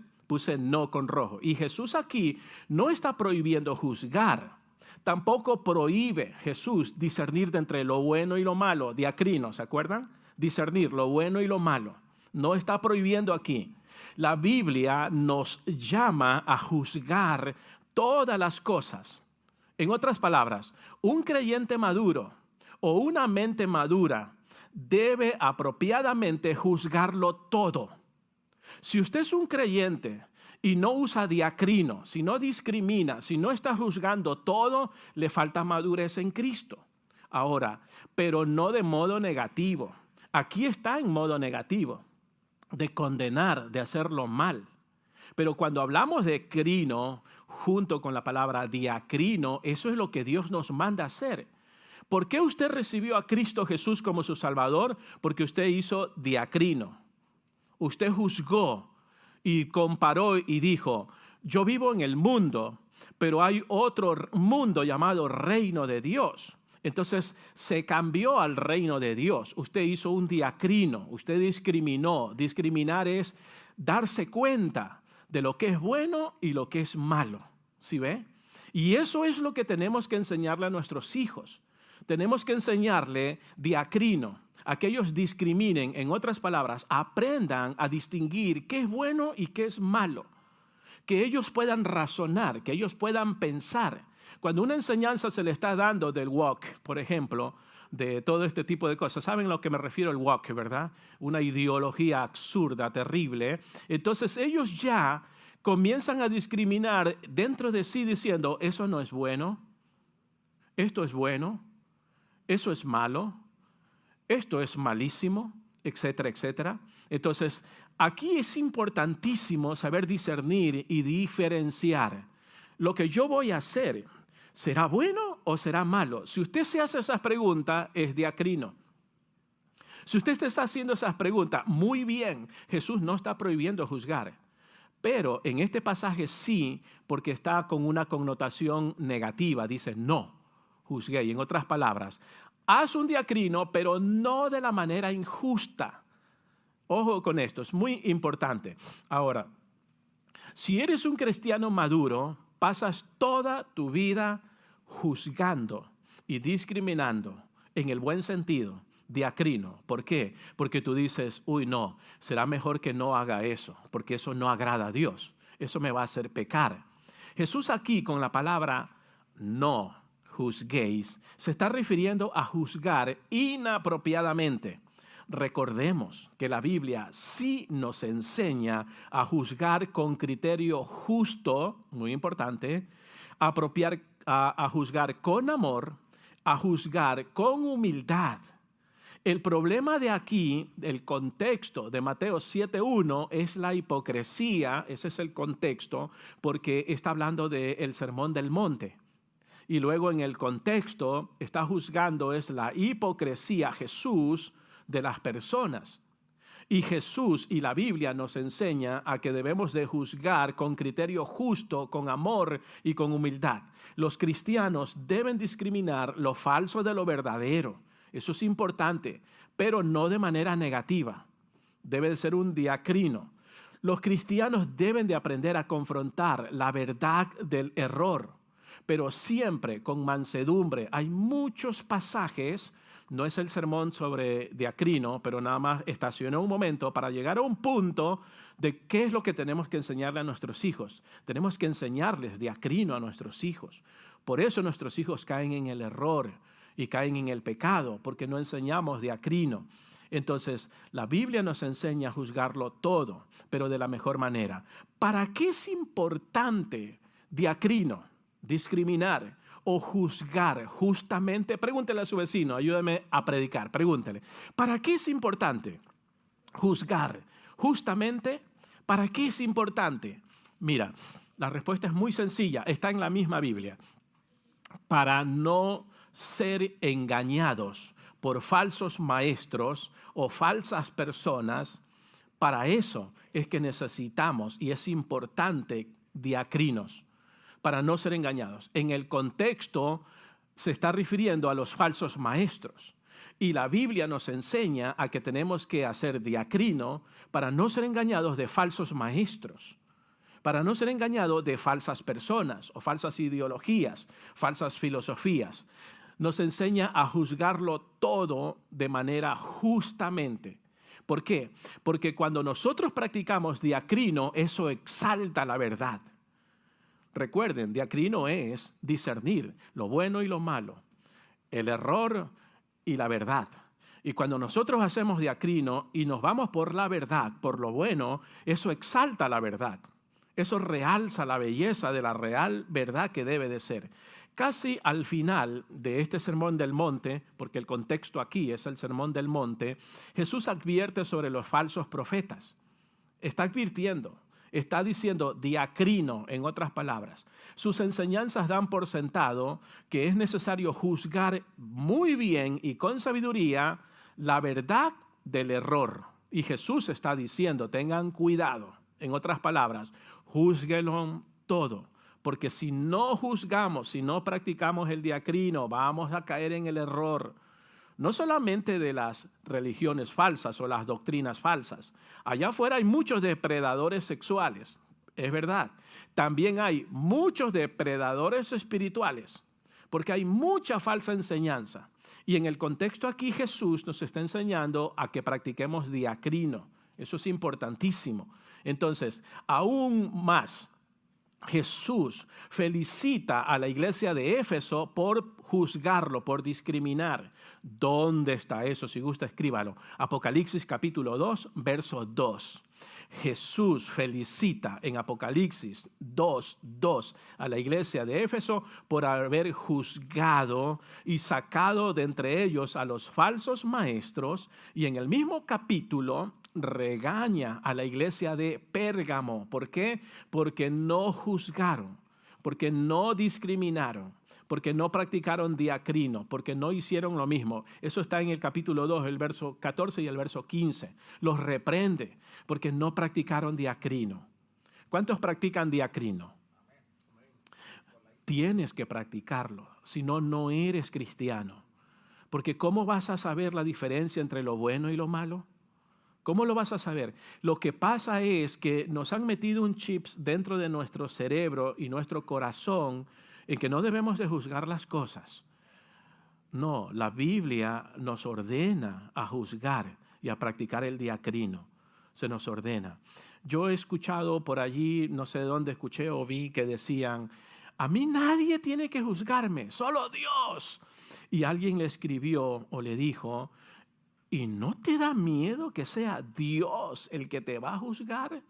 Speaker 1: no con rojo. Y Jesús aquí no está prohibiendo juzgar. Tampoco prohíbe Jesús discernir de entre lo bueno y lo malo. Diacrino, ¿se acuerdan? Discernir lo bueno y lo malo. No está prohibiendo aquí. La Biblia nos llama a juzgar todas las cosas. En otras palabras, un creyente maduro o una mente madura debe apropiadamente juzgarlo todo. Si usted es un creyente y no usa diacrino, si no discrimina, si no está juzgando todo, le falta madurez en Cristo. Ahora, pero no de modo negativo. Aquí está en modo negativo, de condenar, de hacerlo mal. Pero cuando hablamos de crino, junto con la palabra diacrino, eso es lo que Dios nos manda hacer. ¿Por qué usted recibió a Cristo Jesús como su Salvador? Porque usted hizo diacrino. Usted juzgó y comparó y dijo, yo vivo en el mundo, pero hay otro mundo llamado reino de Dios. Entonces se cambió al reino de Dios. Usted hizo un diacrino, usted discriminó. Discriminar es darse cuenta de lo que es bueno y lo que es malo. ¿Sí ve? Y eso es lo que tenemos que enseñarle a nuestros hijos. Tenemos que enseñarle diacrino. A que ellos discriminen, en otras palabras, aprendan a distinguir qué es bueno y qué es malo. Que ellos puedan razonar, que ellos puedan pensar. Cuando una enseñanza se le está dando del woke, por ejemplo, de todo este tipo de cosas, ¿saben a lo que me refiero el woke, verdad? Una ideología absurda, terrible. Entonces ellos ya comienzan a discriminar dentro de sí diciendo, eso no es bueno, esto es bueno, eso es malo. esto es malísimo, etcétera, etcétera. Entonces, aquí es importantísimo saber discernir y diferenciar. Lo que yo voy a hacer, ¿será bueno o será malo? Si usted se hace esas preguntas, es diacrino. Si usted está haciendo esas preguntas, muy bien, Jesús no está prohibiendo juzgar. Pero en este pasaje sí, porque está con una connotación negativa. Dice, no juzguéis. En otras palabras, haz un diacrino, pero no de la manera injusta. Ojo con esto, es muy importante. Ahora, si eres un cristiano maduro, pasas toda tu vida juzgando y discriminando en el buen sentido, diacrino. ¿Por qué? Porque tú dices, uy, no, será mejor que no haga eso, porque eso no agrada a Dios. Eso me va a hacer pecar. Jesús aquí con la palabra no juzguéis se está refiriendo a juzgar inapropiadamente. Recordemos que la Biblia sí nos enseña a juzgar con criterio justo, muy importante, a juzgar con amor, a juzgar con humildad. El problema de aquí, el contexto de Mateo 7:1 es la hipocresía, ese es el contexto, porque está hablando del Sermón del Monte. Y luego en el contexto está juzgando es la hipocresía, Jesús, de las personas. Y Jesús y la Biblia nos enseña a que debemos de juzgar con criterio justo, con amor y con humildad. Los cristianos deben discriminar lo falso de lo verdadero. Eso es importante, pero no de manera negativa. Debe de ser un diacrino. Los cristianos deben de aprender a confrontar la verdad del error, pero siempre con mansedumbre. Hay muchos pasajes. No es el sermón sobre diacrino, pero nada más estacioné un momento para llegar a un punto de qué es lo que tenemos que enseñarle a nuestros hijos. Tenemos que enseñarles diacrino a nuestros hijos. Por eso nuestros hijos caen en el error y caen en el pecado, porque no enseñamos diacrino. Entonces, la Biblia nos enseña a juzgarlo todo, pero de la mejor manera. ¿Para qué es importante diacrino, discriminar o juzgar justamente? Pregúntele a su vecino, ayúdame a predicar, pregúntele. ¿Para qué es importante juzgar justamente? ¿Para qué es importante? Mira, la respuesta es muy sencilla, está en la misma Biblia. Para no ser engañados por falsos maestros o falsas personas. Para eso es que necesitamos y es importante diacrinos, para no ser engañados. En el contexto se está refiriendo a los falsos maestros. Y la Biblia nos enseña a que tenemos que hacer diacrino para no ser engañados de falsos maestros, para no ser engañados de falsas personas o falsas ideologías, falsas filosofías. Nos enseña a juzgarlo todo de manera justamente. ¿Por qué? Porque cuando nosotros practicamos diacrino, eso exalta la verdad. Recuerden, diacrino es discernir lo bueno y lo malo, el error y la verdad. Y cuando nosotros hacemos diacrino y nos vamos por la verdad, por lo bueno, eso exalta la verdad. Eso realza la belleza de la real verdad que debe de ser. Casi al final de este Sermón del Monte, porque el contexto aquí es el Sermón del Monte, Jesús advierte sobre los falsos profetas. Está advirtiendo. Está diciendo diacrino, en otras palabras. Sus enseñanzas dan por sentado que es necesario juzgar muy bien y con sabiduría la verdad del error. Y Jesús está diciendo, tengan cuidado. En otras palabras, júzguenlo todo. Porque si no juzgamos, si no practicamos el diacrino, vamos a caer en el error. No solamente de las religiones falsas o las doctrinas falsas. Allá afuera hay muchos depredadores sexuales, es verdad. También hay muchos depredadores espirituales, porque hay mucha falsa enseñanza. Y en el contexto aquí Jesús nos está enseñando a que practiquemos diacrino. Eso es importantísimo. Entonces, aún más, Jesús felicita a la iglesia de Éfeso por juzgarlo, por discriminar. ¿Dónde está eso? Si gusta, escríbalo. Apocalipsis capítulo 2, verso 2. Jesús felicita en Apocalipsis 2:2 a la iglesia de Éfeso por haber juzgado y sacado de entre ellos a los falsos maestros, y en el mismo capítulo regaña a la iglesia de Pérgamo. ¿Por qué? Porque no juzgaron, porque no discriminaron, porque no practicaron diacrino, porque no hicieron lo mismo. Eso está en el capítulo 2, el verso 14 y el verso 15. Los reprende porque no practicaron diacrino. ¿Cuántos practican diacrino? Tienes que practicarlo, si no, no eres cristiano. Porque ¿cómo vas a saber la diferencia entre lo bueno y lo malo? ¿Cómo lo vas a saber? Lo que pasa es que nos han metido un chip dentro de nuestro cerebro y nuestro corazón en que no debemos de juzgar las cosas. No, la Biblia nos ordena a juzgar y a practicar el diacrino. Se nos ordena. Yo he escuchado por allí, no sé dónde escuché o vi que decían, a mí nadie tiene que juzgarme, solo Dios. Y alguien le escribió o le dijo, ¿y no te da miedo que sea Dios el que te va a juzgar?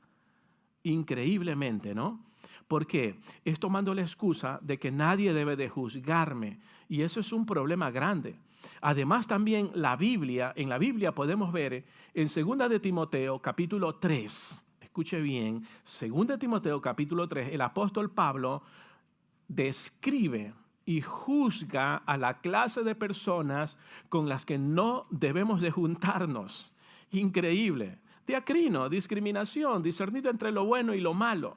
Speaker 1: Increíblemente, ¿no? ¿Por qué? Es tomando la excusa de que nadie debe de juzgarme. Y eso es un problema grande. Además también en la Biblia podemos ver en 2 de Timoteo capítulo 3, escuche bien, 2 de Timoteo capítulo 3, el apóstol Pablo describe y juzga a la clase de personas con las que no debemos de juntarnos. Increíble. Diacrino, discriminación, discernir entre lo bueno y lo malo.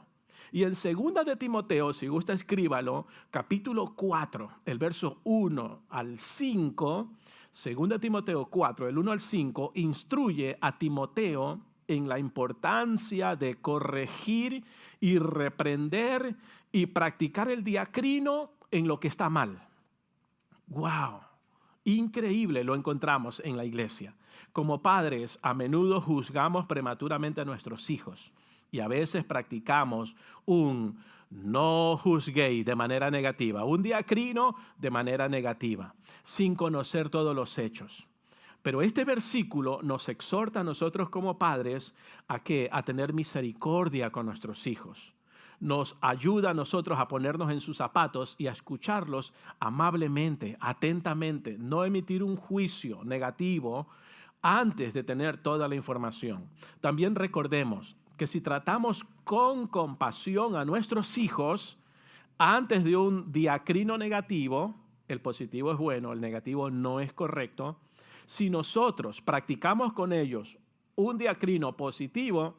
Speaker 1: Y en 2 de Timoteo, si gusta escríbalo, capítulo 4, el verso 1 al 5, 2 de Timoteo 4, el 1 al 5, instruye a Timoteo en la importancia de corregir y reprender y practicar el diacrino en lo que está mal. ¡Wow! Increíble, lo encontramos en la iglesia. Como padres, a menudo juzgamos prematuramente a nuestros hijos y a veces practicamos un no juzguéis de manera negativa, un diacrino de manera negativa, sin conocer todos los hechos. Pero este versículo nos exhorta a nosotros como padres a ¿qué? A tener misericordia con nuestros hijos. Nos ayuda a nosotros a ponernos en sus zapatos y a escucharlos amablemente, atentamente, no emitir un juicio negativo antes de tener toda la información. También recordemos que si tratamos con compasión a nuestros hijos antes de un diacrino negativo, el positivo es bueno, el negativo no es correcto. Si nosotros practicamos con ellos un diacrino positivo,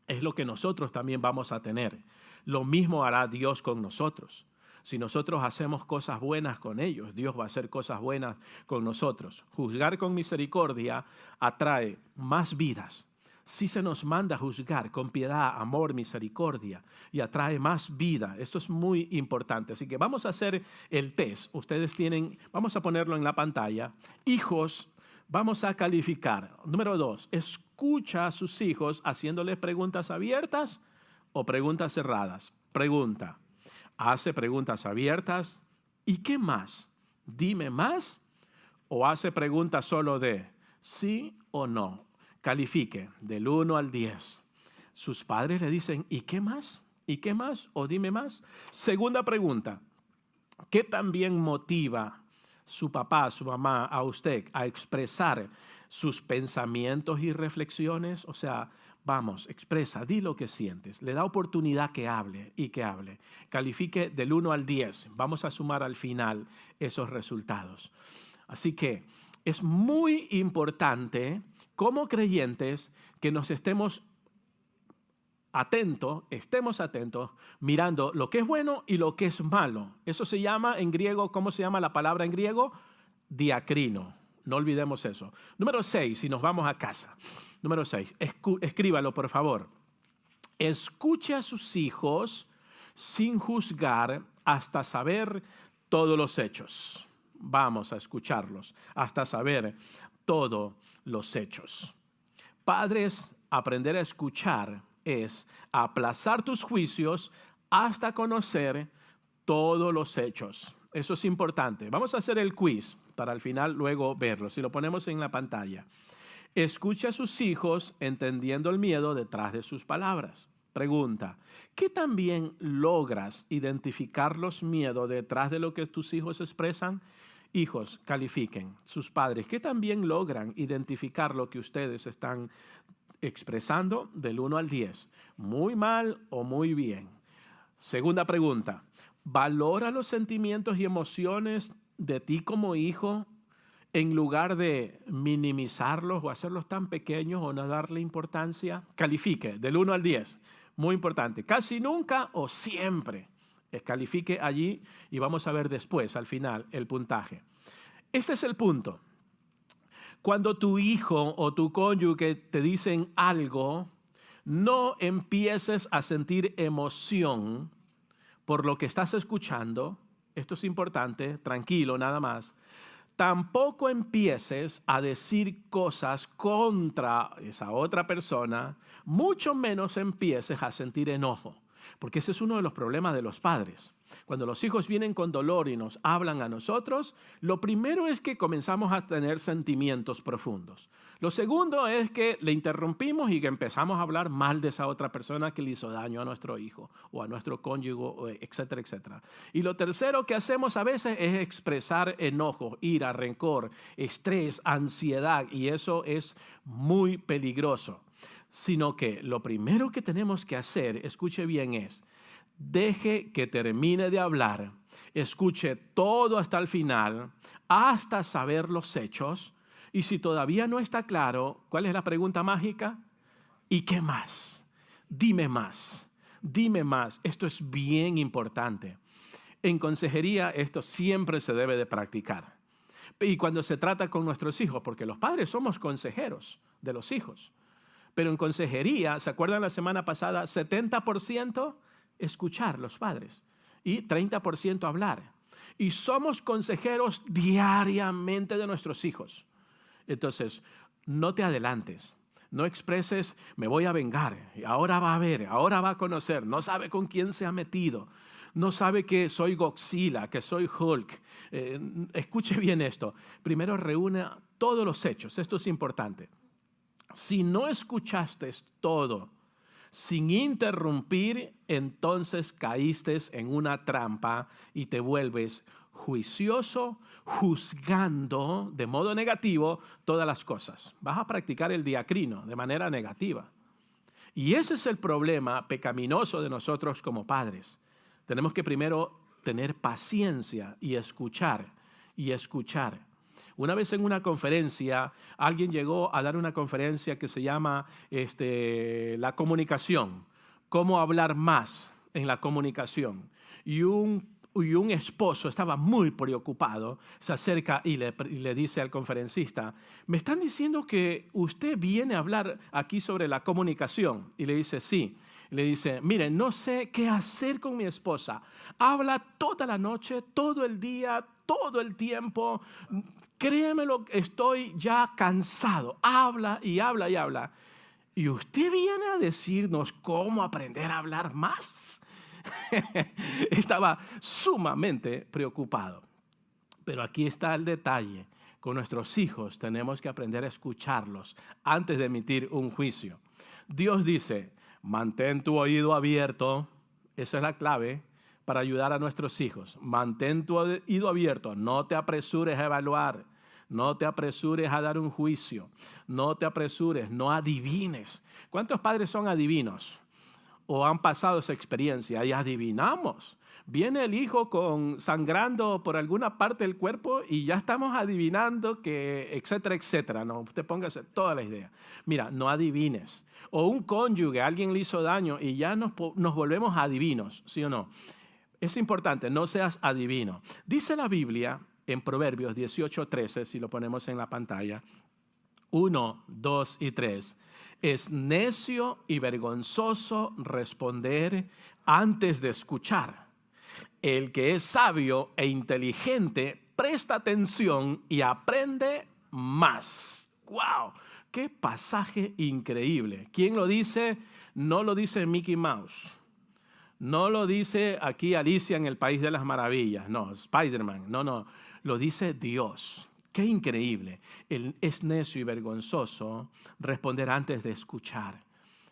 Speaker 1: es lo que nosotros también vamos a tener. Lo mismo hará Dios con nosotros. Si nosotros hacemos cosas buenas con ellos, Dios va a hacer cosas buenas con nosotros. Juzgar con misericordia atrae más vidas. Si se nos manda a juzgar con piedad, amor, misericordia, y atrae más vida. Esto es muy importante. Así que vamos a hacer el test. Ustedes tienen, vamos a ponerlo en la pantalla. Hijos, vamos a calificar. Número 2, escucha a sus hijos haciéndoles preguntas abiertas o preguntas cerradas. Pregunta. Hace preguntas abiertas. ¿Y qué más? Dime más. ¿O hace preguntas solo de sí o no? Califique del 1 al 10. Sus padres le dicen, ¿y qué más? ¿Y qué más? ¿O dime más? Segunda pregunta. ¿Qué también motiva su papá, su mamá a usted a expresar sus pensamientos y reflexiones? O sea, vamos, expresa, di lo que sientes. Le da oportunidad que hable y que hable. Califique del 1 al 10. Vamos a sumar al final esos resultados. Así que es muy importante como creyentes que nos estemos atentos, mirando lo que es bueno y lo que es malo. Eso se llama en griego, ¿cómo se llama la palabra en griego? Diacrino. No olvidemos eso. Número 6, si nos vamos a casa. Número 6, escríbalo por favor. Escuche a sus hijos sin juzgar hasta saber todos los hechos. Vamos a escucharlos hasta saber todos los hechos. Padres, aprender a escuchar es aplazar tus juicios hasta conocer todos los hechos. Eso es importante. Vamos a hacer el quiz para al final luego verlo. Si lo ponemos en la pantalla. Escucha a sus hijos entendiendo el miedo detrás de sus palabras. Pregunta, ¿qué tan bien logras identificar los miedos detrás de lo que tus hijos expresan? Hijos, califiquen. Sus padres, ¿qué tan bien logran identificar lo que ustedes están expresando del 1 al 10? ¿Muy mal o muy bien? Segunda pregunta, ¿valora los sentimientos y emociones de ti como hijo en lugar de minimizarlos o hacerlos tan pequeños o no darle importancia? Califique del 1 al 10. Muy importante. Casi nunca o siempre. Califique allí y vamos a ver después, al final, el puntaje. Este es el punto. Cuando tu hijo o tu cónyuge te dicen algo, no empieces a sentir emoción por lo que estás escuchando. Esto es importante, tranquilo, nada más. Tampoco empieces a decir cosas contra esa otra persona, mucho menos empieces a sentir enojo, porque ese es uno de los problemas de los padres. Cuando los hijos vienen con dolor y nos hablan a nosotros, lo primero es que comenzamos a tener sentimientos profundos. Lo segundo es que le interrumpimos y que empezamos a hablar mal de esa otra persona que le hizo daño a nuestro hijo o a nuestro cónyuge, etcétera, etcétera. Y lo tercero que hacemos a veces es expresar enojo, ira, rencor, estrés, ansiedad, y eso es muy peligroso. Sino que lo primero que tenemos que hacer, escuche bien, es deje que termine de hablar, escuche todo hasta el final, hasta saber los hechos, y si todavía no está claro, ¿cuál es la pregunta mágica? ¿Y qué más? Dime más, dime más. Esto es bien importante. En consejería esto siempre se debe de practicar. Y cuando se trata con nuestros hijos, porque los padres somos consejeros de los hijos, pero en consejería, ¿se acuerdan la semana pasada? 70% escuchar los padres y 30% hablar. Y somos consejeros diariamente de nuestros hijos. Entonces, no te adelantes, no expreses, me voy a vengar, ahora va a ver, ahora va a conocer, no sabe con quién se ha metido, no sabe que soy Godzilla, que soy Hulk. Escuche bien esto, primero reúne todos los hechos, esto es importante. Si no escuchaste todo sin interrumpir, entonces caíste en una trampa y te vuelves juicioso, juzgando de modo negativo todas las cosas. Vas a practicar el diacrino de manera negativa. Y ese es el problema pecaminoso de nosotros como padres. Tenemos que primero tener paciencia y escuchar, y escuchar. Una vez en una conferencia, alguien llegó a dar una conferencia que se llama la comunicación, cómo hablar más en la comunicación. Y un esposo estaba muy preocupado, se acerca y le dice al conferencista, me están diciendo que usted viene a hablar aquí sobre la comunicación. Y le dice, sí. Le dice, mire, no sé qué hacer con mi esposa. Habla toda la noche, todo el día, todo el tiempo. Créemelo, estoy ya cansado. Habla y habla y habla. ¿Y usted viene a decirnos cómo aprender a hablar más? Estaba sumamente preocupado. Pero aquí está el detalle. Con nuestros hijos tenemos que aprender a escucharlos antes de emitir un juicio. Dios dice, mantén tu oído abierto. Esa es la clave para ayudar a nuestros hijos. Mantén tu oído abierto. No te apresures a evaluar. No te apresures a dar un juicio. No te apresures, no adivines. ¿Cuántos padres son adivinos? O han pasado esa experiencia y adivinamos. Viene el hijo sangrando por alguna parte del cuerpo y ya estamos adivinando que, etcétera, etcétera. No, usted póngase toda la idea. Mira, no adivines. O un cónyuge, alguien le hizo daño y ya nos volvemos adivinos, ¿sí o no? Es importante, no seas adivino. Dice la Biblia en Proverbios 18:13, si lo ponemos en la pantalla, 1, 2 y 3. Es necio y vergonzoso responder antes de escuchar. El que es sabio e inteligente presta atención y aprende más. ¡Wow! ¡Qué pasaje increíble! ¿Quién lo dice? No lo dice Mickey Mouse. No lo dice aquí Alicia en el País de las Maravillas, no, Spider-Man, no, lo dice Dios. Qué increíble. Es necio y vergonzoso responder antes de escuchar.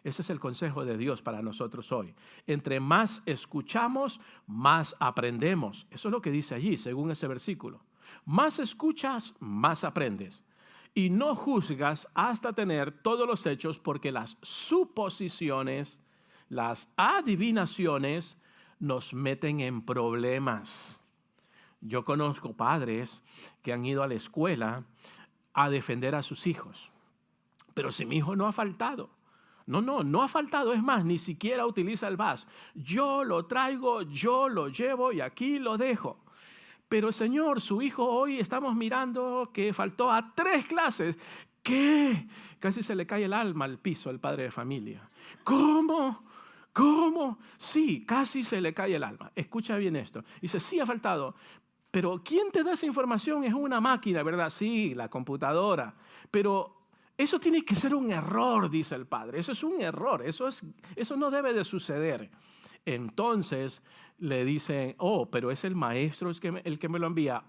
Speaker 1: Ese es el consejo de Dios para nosotros hoy. Entre más escuchamos, más aprendemos. Eso es lo que dice allí, según ese versículo. Más escuchas, más aprendes. Y no juzgas hasta tener todos los hechos, porque las suposiciones, las adivinaciones nos meten en problemas. Yo conozco padres que han ido a la escuela a defender a sus hijos. Pero si mi hijo no ha faltado. No ha faltado. Es más, ni siquiera utiliza el bus. Yo lo traigo, yo lo llevo y aquí lo dejo. Pero Señor, su hijo hoy estamos mirando que faltó a 3 clases. ¿Qué? Casi se le cae el alma al piso al padre de familia. ¿Cómo? Sí, casi se le cae el alma. Escucha bien esto. Dice, sí ha faltado. Pero ¿quién te da esa información? Es una máquina, ¿verdad? Sí, la computadora. Pero eso tiene que ser un error, dice el padre. Eso es un error. Eso no debe de suceder. Entonces le dicen, pero es el maestro el que me lo envía.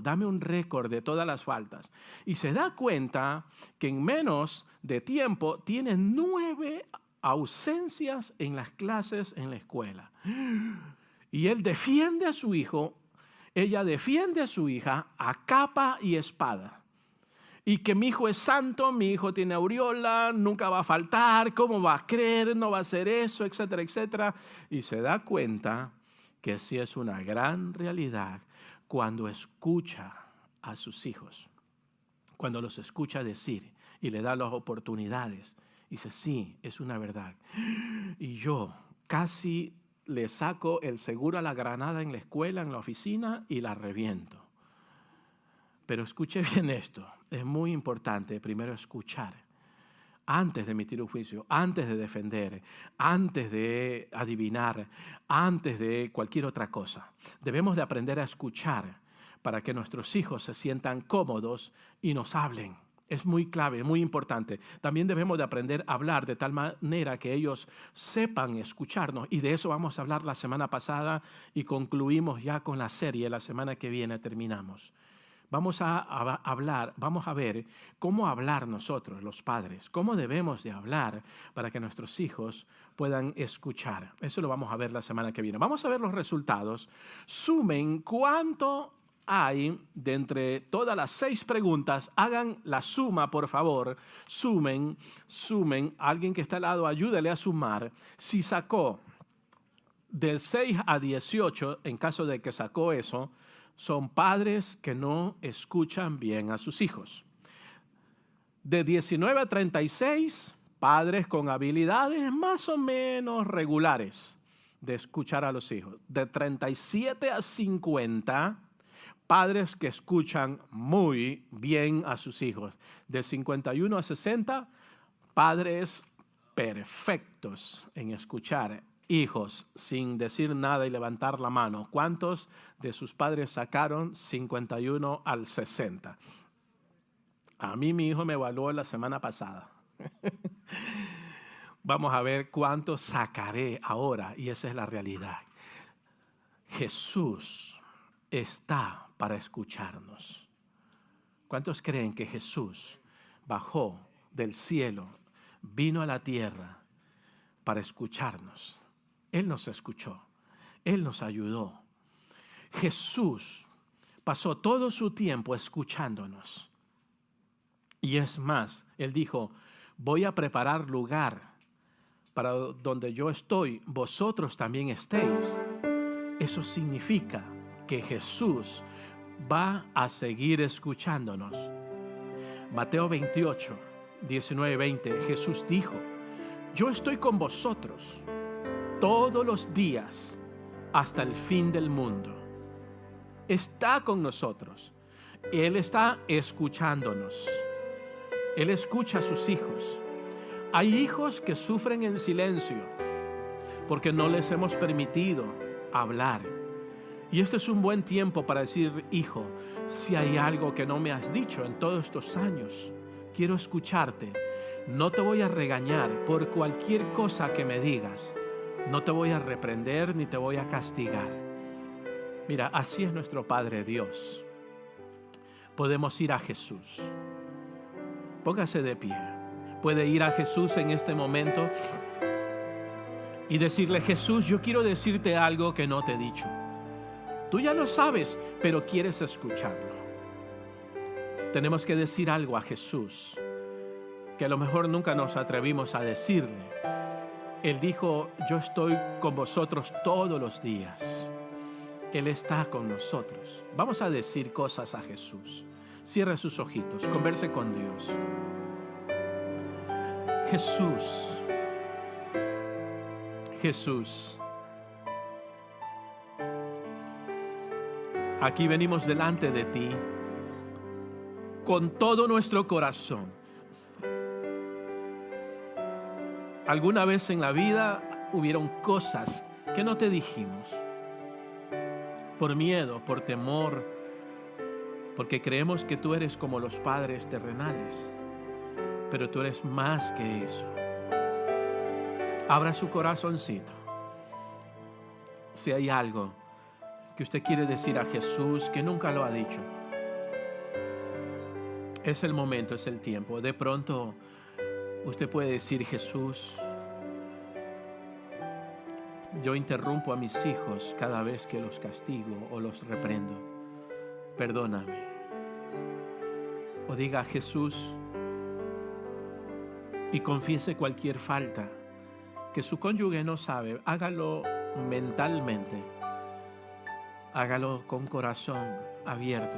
Speaker 1: Dame un récord de todas las faltas. Y se da cuenta que en menos de tiempo tiene 9 ausencias en las clases en la escuela. Y él defiende a su hijo, ella defiende a su hija a capa y espada. Y que mi hijo es santo, mi hijo tiene aureola, nunca va a faltar, ¿cómo va a creer? No va a hacer eso, etcétera, etcétera. Y se da cuenta que sí es una gran realidad cuando escucha a sus hijos, cuando los escucha decir y le da las oportunidades. Dice, sí, es una verdad. Y yo casi le saco el seguro a la granada en la escuela, en la oficina y la reviento. Pero escuche bien esto. Es muy importante primero escuchar antes de emitir un juicio, antes de defender, antes de adivinar, antes de cualquier otra cosa. Debemos de aprender a escuchar para que nuestros hijos se sientan cómodos y nos hablen. Es muy clave, muy importante. También debemos de aprender a hablar de tal manera que ellos sepan escucharnos. Y de eso vamos a hablar la semana pasada y concluimos ya con la serie. La semana que viene terminamos. Vamos a hablar, vamos a ver cómo hablar nosotros, los padres, cómo debemos de hablar para que nuestros hijos puedan escuchar. Eso lo vamos a ver la semana que viene. Vamos a ver los resultados. Sumen cuánto hay de entre todas las 6 preguntas. Hagan la suma, por favor. Sumen. Alguien que está al lado, ayúdale a sumar. Si sacó del 6 a 18, en caso de que sacó eso, son padres que no escuchan bien a sus hijos. De 19 a 36, padres con habilidades más o menos regulares de escuchar a los hijos. De 37 a 50, padres que escuchan muy bien a sus hijos. De 51 a 60, padres perfectos en escuchar hijos sin decir nada y levantar la mano. ¿Cuántos de sus padres sacaron 51 al 60? A mí mi hijo me evaluó la semana pasada. Vamos a ver cuántos sacaré ahora, y esa es la realidad. Jesús está para escucharnos. ¿Cuántos creen que Jesús bajó del cielo, vino a la tierra para escucharnos? Él nos escuchó, Él nos ayudó. Jesús pasó todo su tiempo escuchándonos. Y es más, Él dijo, voy a preparar lugar para donde yo estoy, vosotros también estéis. Eso significa que Jesús va a seguir escuchándonos. Mateo 28, 19, 20, Jesús dijo, yo estoy con vosotros todos los días hasta el fin del mundo. Está con nosotros. Él está escuchándonos. Él escucha a sus hijos. Hay hijos que sufren en silencio porque no les hemos permitido hablar. Y este es un buen tiempo para decir, hijo, si hay algo que no me has dicho en todos estos años, quiero escucharte. No te voy a regañar por cualquier cosa que me digas, No te voy a reprender ni te voy a castigar. Mira, así es nuestro Padre Dios. Podemos ir a Jesús. Póngase de pie. Puede ir a Jesús en este momento y decirle: Jesús, yo quiero decirte algo que no te he dicho. Tú ya lo sabes, pero quieres escucharlo. Tenemos que decir algo a Jesús que a lo mejor nunca nos atrevimos a decirle. Él dijo: yo estoy con vosotros todos los días. Él está con nosotros. Vamos a decir cosas a Jesús. Cierre sus ojitos, converse con Dios. Jesús, Jesús, aquí venimos delante de ti con todo nuestro corazón. Alguna vez en la vida hubieron cosas que no te dijimos, por miedo, por temor, porque creemos que tú eres como los padres terrenales, pero tú eres más que eso. Abra su corazoncito. Si hay algo que usted quiere decir a Jesús que nunca lo ha dicho, es el momento, es el tiempo. De pronto usted puede decir: Jesús, yo interrumpo a mis hijos cada vez que los castigo o los reprendo. Perdóname. O diga: Jesús, y confiese cualquier falta que su cónyuge no sabe. Hágalo mentalmente. Hágalo con corazón abierto.